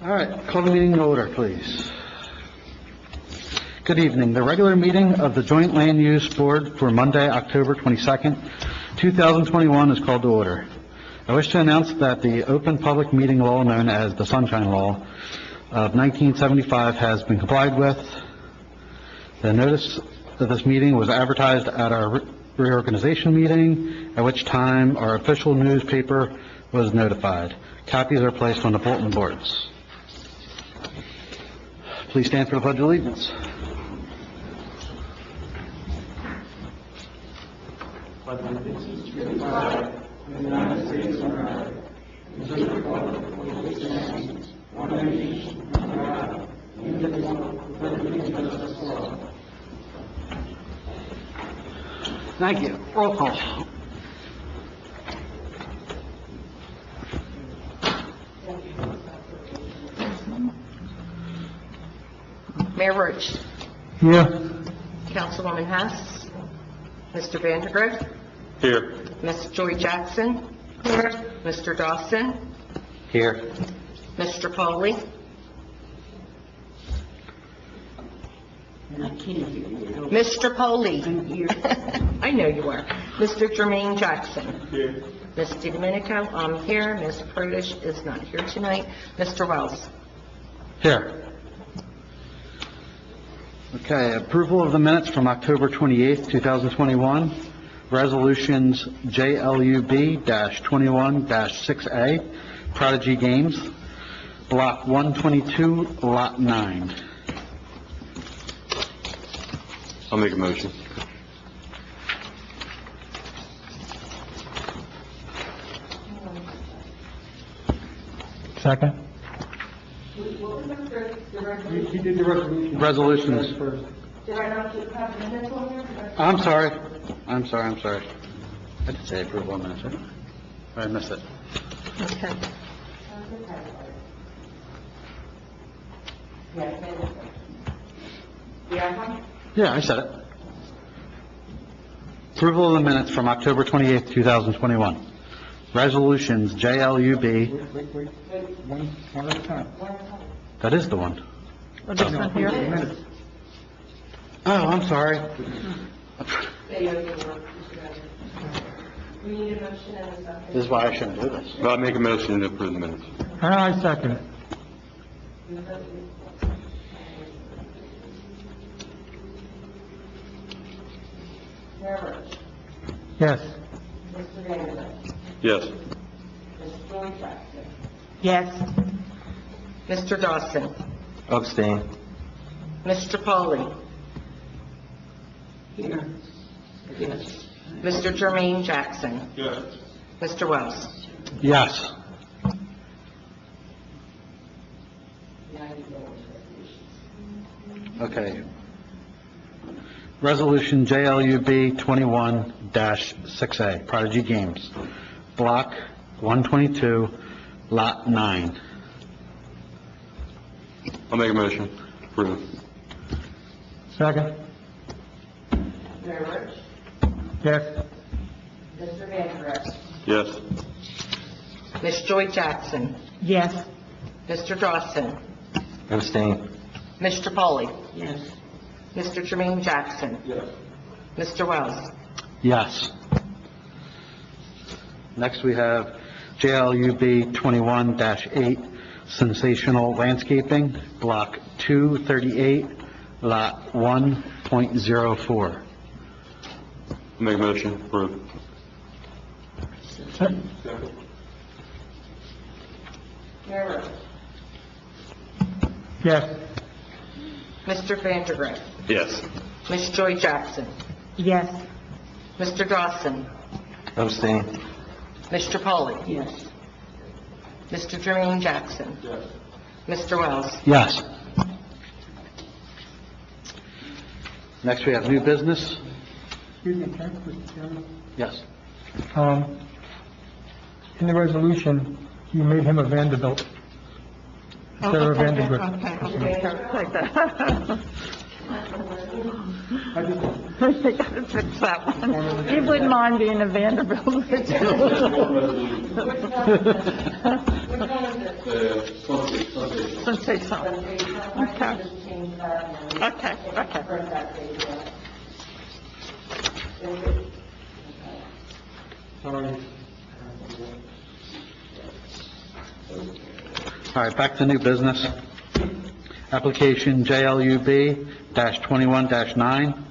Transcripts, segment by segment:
All right, call the meeting to order, please. Good evening. The regular meeting of the Joint Land Use Board for Monday, October 22nd, 2021 is called to order. I wish to announce that the open public meeting law known as the Sunshine Law of 1975 has been complied with. The notice of this meeting was advertised at our reorganization meeting, at which time our official newspaper was notified. Copies are placed on the bulletin boards. Please stand for the Pledge of Allegiance. Thank you. Roll call. Mayor Roach. Here. Councilwoman Hess. Mr. Vandergrift. Here. Ms. Joy Jackson. Here. Mr. Dawson. Here. Mr. Foley. Mr. Foley. I know you are. Mr. Jermaine Jackson. Here. Ms. DiDomenico, I'm here. Ms. Prodish is not here tonight. Mr. Wells. Here. Okay, approval of the minutes from October 28th, 2021. Resolutions JLUB-21-6A, Prodigy Games, Block 122, Lot 9. I'll make a motion. Second. You did the resolutions. Did I not have minutes on there? I'm sorry. I did say approval of minutes, right? I missed it. Okay. Yeah, I said it. Approval of the minutes from October 28th, 2021. Resolutions JLUB. Wait, one at a time. That is the one. Oh, this one here? Oh, I'm sorry. We need a motion and a second. This is why I shouldn't do this. Well, I'll make a motion to approve the minutes. I second it. Mayor Roach. Yes. Mr. Vandergrift. Yes. Ms. Joy Jackson. Yes. Mr. Dawson. Abstain. Mr. Foley. Here. Yes. Mr. Jermaine Jackson. Yes. Mr. Wells. Yes. Okay. Resolution JLUB 21-6A, Prodigy Games, Block 122, Lot 9. I'll make a motion. Approve. Second. Mayor Roach. Yes. Mr. Vandergrift. Yes. Ms. Joy Jackson. Yes. Mr. Dawson. Abstain. Mr. Foley. Yes. Mr. Jermaine Jackson. Yes. Mr. Wells. Yes. Next we have JLUB 21-8, Sensational Landscaping, Block 238, Lot 1.04. I'll make a motion. Approve. Mayor Roach. Yes. Mr. Vandergrift. Yes. Ms. Joy Jackson. Yes. Mr. Dawson. Abstain. Mr. Foley. Yes. Mr. Jermaine Jackson. Yes. Mr. Wells. Yes. Next we have new business. Excuse me, Mr. Chairman. Yes. In the resolution, you made him a Vanderbilt instead of a Vandergrift. I just You gotta fix that one. You wouldn't mind being a Vanderbilt, would you? Some say so. Okay. Okay, All right, back to new business. Application JLUB-21-9.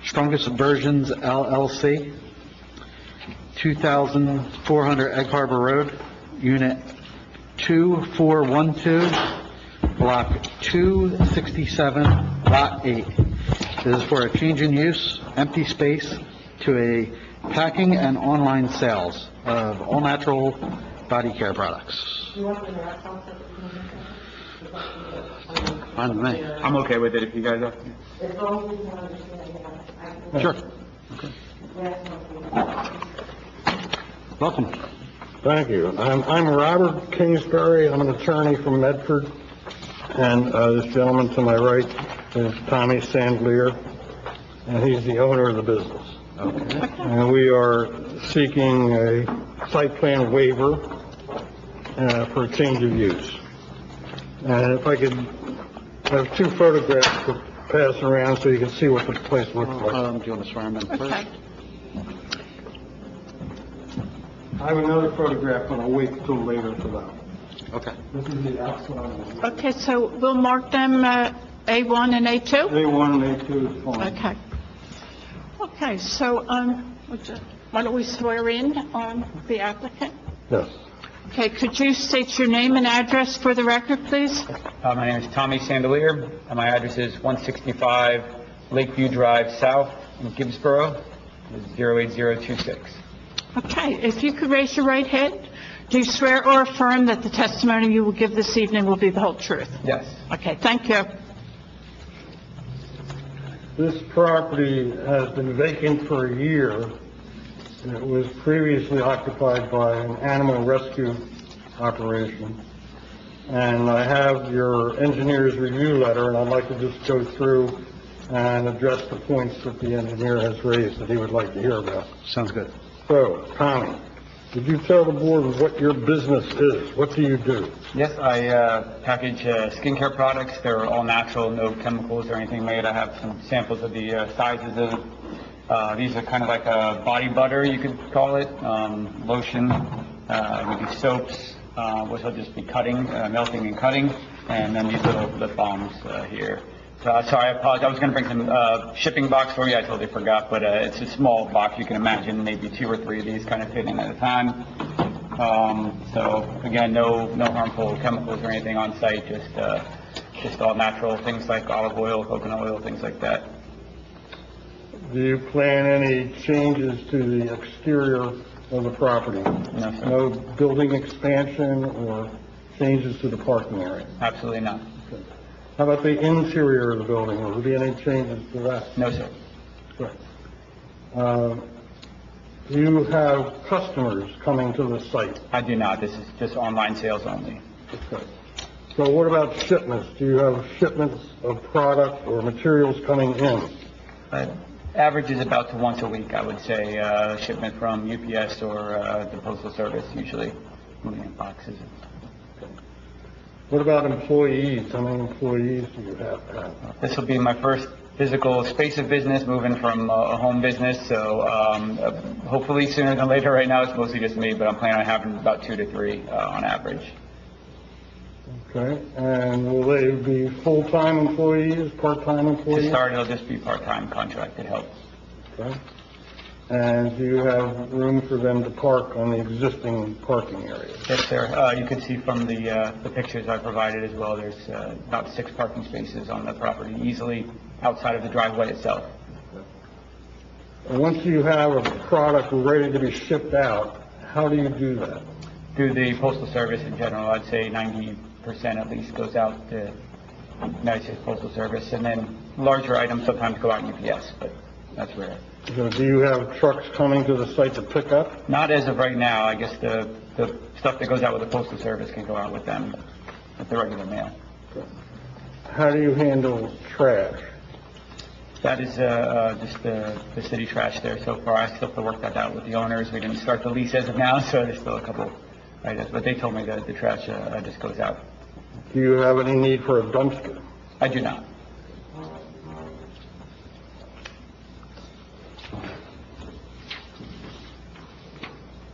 Strongest Versions LLC, 2,400 Egg Harbor Road, Unit 2412, Block 267, Lot 8. This is for a change in use, empty space, to a packing and online sales of all-natural body care products. Fine with me. I'm okay with it if you guys are. Sure. Welcome. Thank you. I'm Robert Kingsbury. I'm an attorney from Medford. And this gentleman to my right is Tommy Sandlier, and he's the owner of the business. Okay. And we are seeking a site plan waiver for a change of use. And if I could have 2 photographs to pass around so you can see what the place looks like. Do you want to swear him in first? okay. I have another photograph, but I'll wait till later for that. Okay. This is the outside. Okay, so we'll mark them A1 and A2? A1 and A2 is fine. Okay. Okay, so, why don't we swear in the applicant? Yes. Okay, could you state your name and address for the record, please? My name is Tommy Sandelier, and my address is 165 Lakeview Drive South in Gibbsboro, 08026. Okay, if you could raise your right hand, do you swear or affirm that the testimony you will give this evening will be the whole truth? Yes. Okay, thank you. This property has been vacant for a year. It was previously occupied by an animal rescue operation. And I have your engineer's review letter, and I'd like to just go through and address the points that the engineer has raised that he would like to hear about. Sounds good. So, Tommy, could you tell the board what your business is? What do you do? Yes, I package skincare products. They're all natural, no chemicals or anything made. I have some samples of the sizes of it. These are kind of like a body butter, you could call it, lotion. We do soaps, which will just be cutting, melting and cutting, and then these little lip balms here. Sorry, I apologize. I was going to bring some shipping box for you. I totally forgot, but it's a small box. You can imagine maybe 2 or 3 of these kind of fit in at a time. So again, no harmful chemicals or anything on site, just all natural things like olive oil, coconut oil, things like that. Do you plan any changes to the exterior of the property? No, sir. No building expansion or changes to the parking area? Absolutely not. How about the interior of the building? Will there be any changes to that? No, sir. Good. Do you have customers coming to the site? I do not. This is just online sales only. Okay. So what about shipments? Do you have shipments of product or materials coming in? Average is about to once a week, I would say, shipment from UPS or the Postal Service, usually, moving in boxes. What about employees? How many employees do you have? This will be my first physical space of business, moving from a home business, so hopefully sooner than later. Right now, it's mostly just me, but I'm planning on having about 2 to 3 on average. Okay, and will they be full-time employees, part-time employees? To start, it'll just be part-time contracted help. Okay. And do you have room for them to park on the existing parking area? Yes, sir. You can see from the pictures I provided as well, there's about 6 parking spaces on the property, easily outside of the driveway itself. And once you have a product ready to be shipped out, how do you do that? Through the Postal Service in general, I'd say 90% at least goes out to United States Postal Service, and then larger items sometimes go out UPS, but that's rare. So do you have trucks coming to the site to pick up? Not as of right now. I guess the stuff that goes out with the Postal Service can go out with them, with the regular mail. How do you handle trash? That is just the city trash there so far. I still have to work that out with the owners. We didn't start the lease as of now, so there's still a couple But they told me that the trash just goes out. Do you have any need for a dumpster? I do not.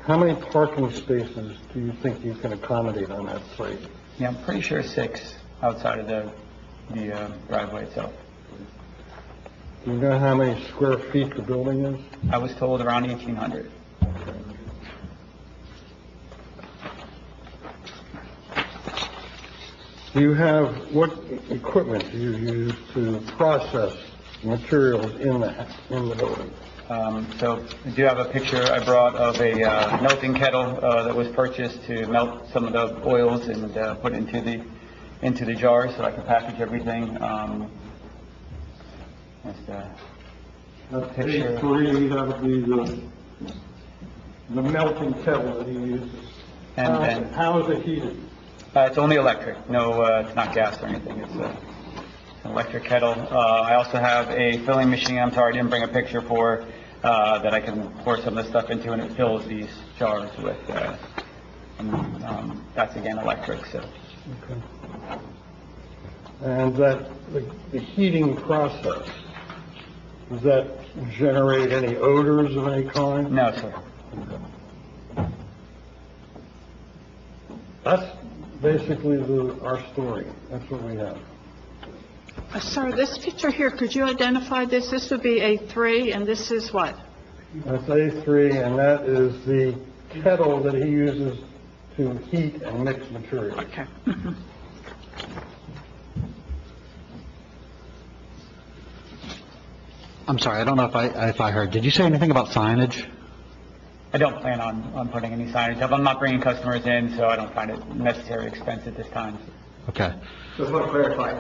How many parking spaces do you think you can accommodate on that site? Yeah, I'm pretty sure 6 outside of the driveway itself. Do you know how many square feet the building is? I was told around 1,800. Do you have, what equipment do you use to process materials in the building? So I do have a picture I brought of a melting kettle that was purchased to melt some of the oils and put into the jars so I can package everything. That's picture. A3, that would be the melting kettle that he uses. And then How is it heated? it's only electric. No, it's not gas or anything. It's an electric kettle. I also have a filling machine. I'm sorry, I didn't bring a picture for that I can pour some of the stuff into, and it fills these jars with. That's again electric. So. Okay. And that, the heating process, does that generate any odors of any kind? No, sir. That's basically our story. That's what we have. Sir, this picture here, could you identify this? This would be A3, and this is what? That's A3, and that is the kettle that he uses to heat and mix material. Okay. I'm sorry, I don't know if I heard. Did you say anything about signage? I don't plan on putting any signage up. I'm not bringing customers in, so I don't find it necessary expense at this time. Okay. Just want to clarify,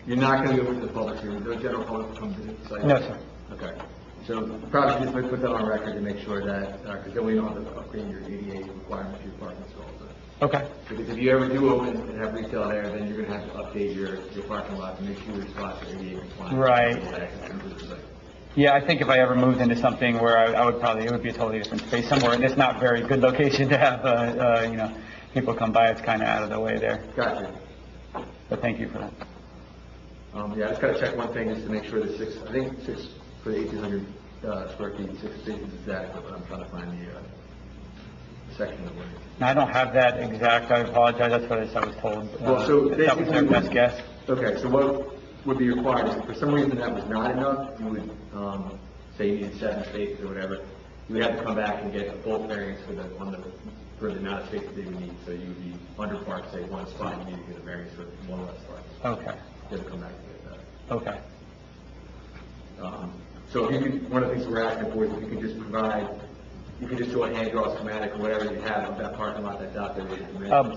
you're not going to go into the public hearing, no general public will come visit the site? No, sir. Okay. So probably just put that on record to make sure that, because then we don't have to upgrade your ADA requirements for your parking stalls. Okay. Because if you ever do open and have retail there, then you're going to have to update your parking lot to make sure your spots are ADA compliant. Right. Yeah, I think if I ever moved into something where I would probably, it would be a totally different space somewhere, and it's not very good location to have, people come by. It's kind of out of the way there. Gotcha. But thank you for that. Yeah, I just got to check one thing just to make sure that 6 for the 1,800 square feet, 6 spaces is adequate, but I'm trying to find the section of where. Now, I don't have that exact. I apologize. That's what I was told. Well, so that was their best guess. Okay, so what would be required, if for some reason that was not enough, you would, say you needed 7 spaces or whatever, you would have to come back and get a full variance for the amount of space that you would need, so you would be under parked, say, 1 spot, you need to get a variance for 1 less spot. Okay. You have to come back and get that. Okay. So if you could, one of the things we're asking for is if you could just provide, you could just do a hand draw schematic or whatever you have of that parking lot that's out there.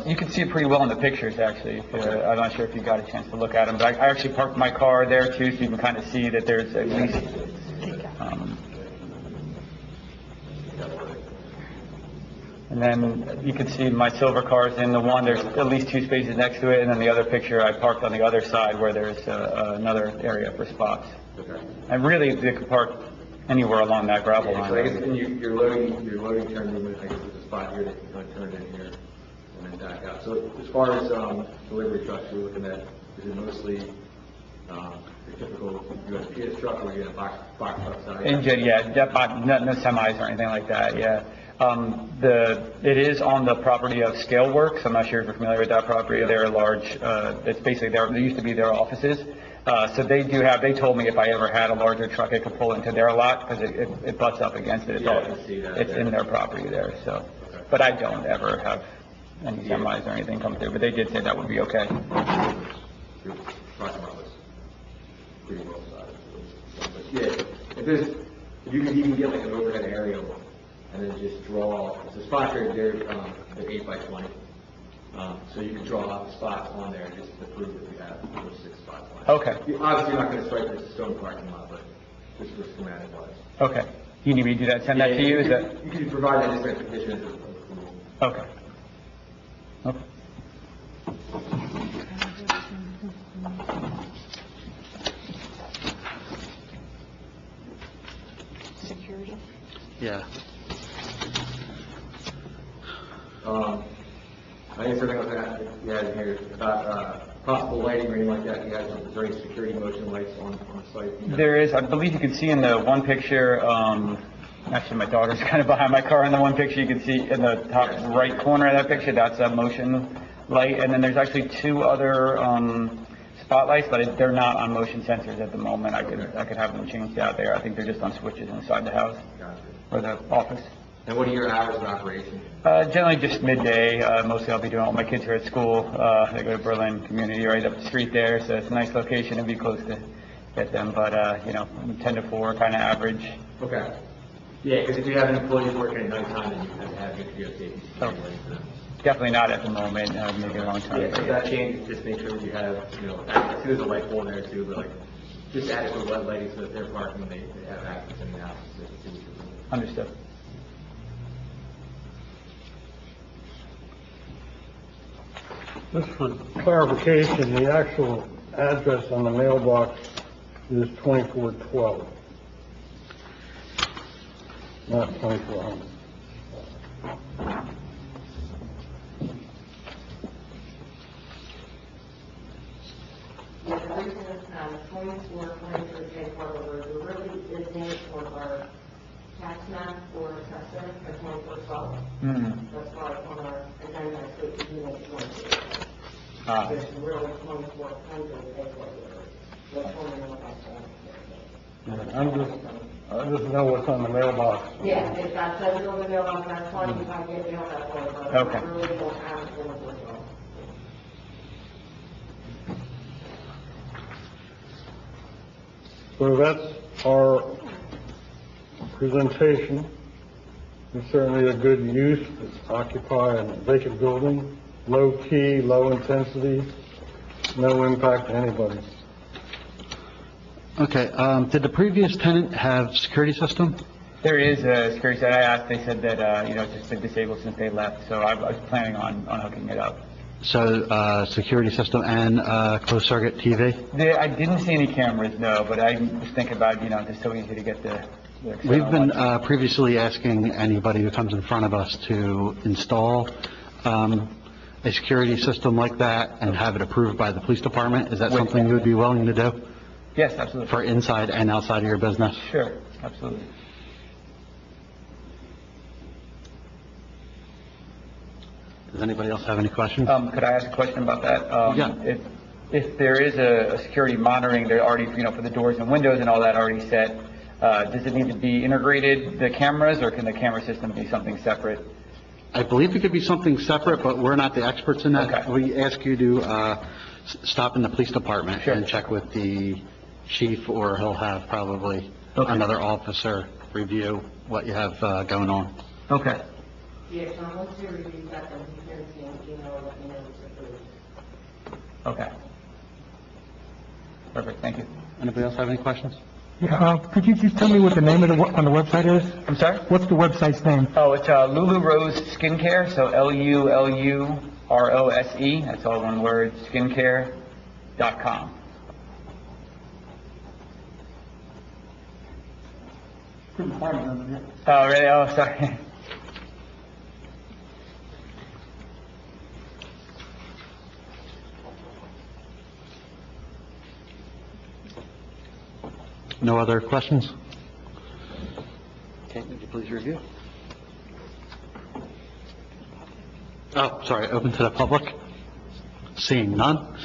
You can see it pretty well in the pictures, actually. I'm not sure if you got a chance to look at them, but I actually parked my car there, too, so you can kind of see that there's at least... and then you can see my silver cars in the one, there's at least 2 spaces next to it, and then the other picture, I parked on the other side where there's another area for spots. Okay. And really, they could park anywhere along that gravel line. So I guess in your loading turn movement, I guess there's a spot here that you can turn in here and then back out. So as far as delivery trucks, you're looking at, is it mostly your typical USPS truck or you get a box truck size? Engine, yeah, no semis or anything like that, yeah. It is on the property of Scale Works. I'm not sure if you're familiar with that property. They're a large, it's basically, they used to be their offices. So they told me if I ever had a larger truck, I could pull into their lot because it butts up against it. It's in their property there, so. But I don't ever have any semis or anything come through, but they did say that would be okay. Your parking lot was pretty well sized. But yeah, if you can even get like an overhead aerial and then just draw, the spots are there, they're 8 by 20. So you can draw out the spots on there just to prove that we have those 6 spots on it. Okay. Obviously, you're not going to stripe this stone parking lot, but just for schematic wise. Okay. You need me to do that, send that to you, is that? You can provide that as conditions of approval. Okay. Okay. Security? Yeah. something else that you had in here about possible lighting or anything like that. You guys, is there any security motion lights on the site? You know? There is, I believe you can see in the one picture, actually my daughter's kind of behind my car in the one picture, you can see in the top right corner of that picture, that's a motion light, and then there's actually two other spotlights, but they're not on motion sensors at the moment. I could have them changed out there. I think they're just on switches inside the house Gotcha. or the office. And what are your hours of operation? Generally just midday. Mostly I'll be doing all my kids are at school. They go to Berlin Community right up the street there, so it's a nice location and be close to get them. But, 10 to 4 kind of average. Okay. Yeah, because if you have employees working at nighttime, then you have to have good safety security lights for them. Definitely not at the moment, maybe a long time. Yeah, if that changes, just make sure you have, there's a light pole there too, but like, just adequate LED lighting so that they're parking, they have access in the house. Understood. Just for clarification, the actual address on the mailbox is 2412, not 2400. Yeah, the reason it's 2423 J Harbor Road, there really is named for our tax map or assessor for 2412. That's why on our agenda, so it's unit 22. There's really 2400 J Harbor Road. That's only one of I just know what's on the mailbox. Yeah, if that says it on the mailbox, that's fine, you can get mail that way, but Okay. we really don't have 2412. So that's our presentation. It's certainly a good use to occupy a vacant building, low key, low intensity, no impact to anybody. Okay, did the previous tenant have security system? There is a security set. I asked, they said that, it's just been disabled since they left, so I was planning on hooking it up. So, security system and closed circuit TV? I didn't see any cameras, no, but I was thinking about, it's so easy to get the We've been previously asking anybody who comes in front of us to install a security system like that and have it approved by the police department. Is that something you would be willing to do Yes, absolutely. for inside and outside of your business? Sure, absolutely. Does anybody else have any questions? Could I ask a question about that? Yeah. If there is a security monitoring, they're already, for the doors and windows and all that already set, does it need to be integrated, the cameras, or can the camera system be something separate? I believe it could be something separate, but we're not the experts in that. Okay. We ask you to stop in the police department Sure. and check with the chief, or he'll have probably Okay. another officer review what you have going on. Okay. Yeah, so once you review that, then you can see, let me know it's approved. Okay. Perfect, thank you. Anybody else have any questions? Yeah, could you just tell me what the name of on the website is? I'm sorry? What's the website's name? Oh, it's Lulu Rose Skincare, so LULUROSE, that's all one word, skincare.com. Oh, really? Oh, sorry. No other questions? Okay, would you please review? Oh, sorry, open to the public? Seeing none?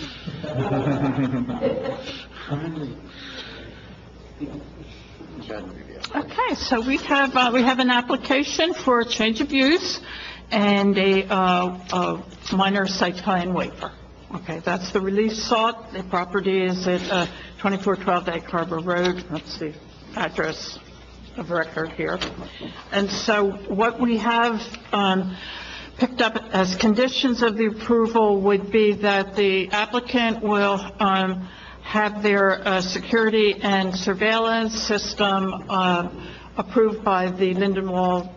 Okay, so we have an application for a change of use and a minor site plan waiver. Okay, that's the release sought. The property is at 2412 Egg Harbor Road. That's the address of record here. And so what we have picked up as conditions of the approval would be that the applicant will have their security and surveillance system approved by the Lindenwold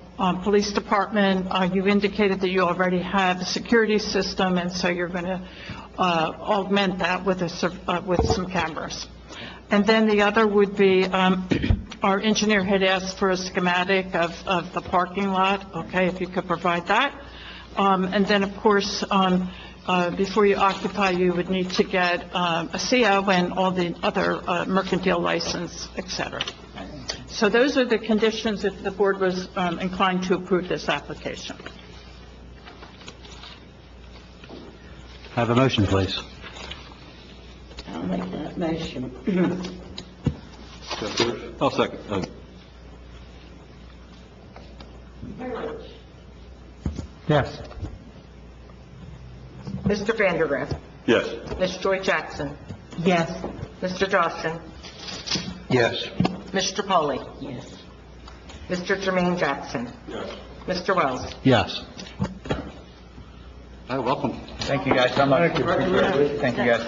Police Department. You indicated that you already have a security system, and so you're going to augment that with some cameras. And then the other would be, our engineer had asked for a schematic of the parking lot, okay, if you could provide that. And then, of course, before you occupy, you would need to get a CO and all the other mercantile license, et cetera. So those are the conditions if the board was inclined to approve this application. Have a motion, please. I'll make that motion. I'll second. Mayor Roach. Yes. Mr. Vandergriff. Yes. Ms. Joy Jackson. Yes. Mr. Dawson. Yes. Mr. Polly. Yes. Mr. Jermaine Jackson. Yes. Mr. Wells. Yes. Hi, welcome. Thank you guys so much. Thank you. Thank you, guys.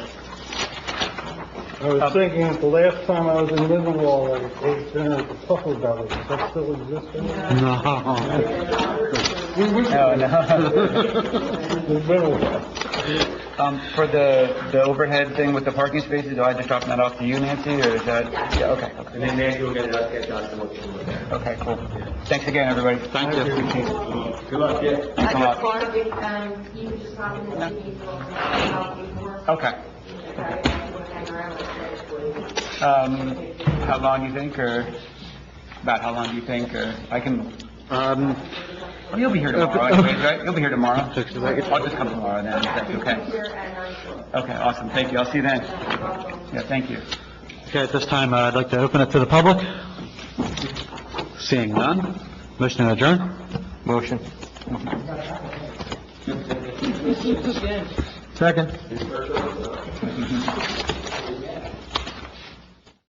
I was thinking, the last time I was in Lindenwold, I ate dinner at the Puffer Belly. Does that still exist? No. No, no. It's been a while. For the overhead thing with the parking spaces, do I just drop that off to you, Nancy, or is that? Yeah, okay, okay. And then Nancy will get it up, get John to look at it. Okay, cool. Thanks again, everybody. Thank you. Good luck, yeah. Thanks a lot. You can just talk in the meeting before. Okay. How long do you think, or about how long do you think, or I can, well, you'll be here tomorrow anyways, right? You'll be here tomorrow? I'll just come tomorrow then, if that's okay. Okay, awesome, thank you, I'll see you then. Yeah, thank you. Okay, at this time, I'd like to open it to the public. Seeing none. Motion to adjourn. Motion. Second.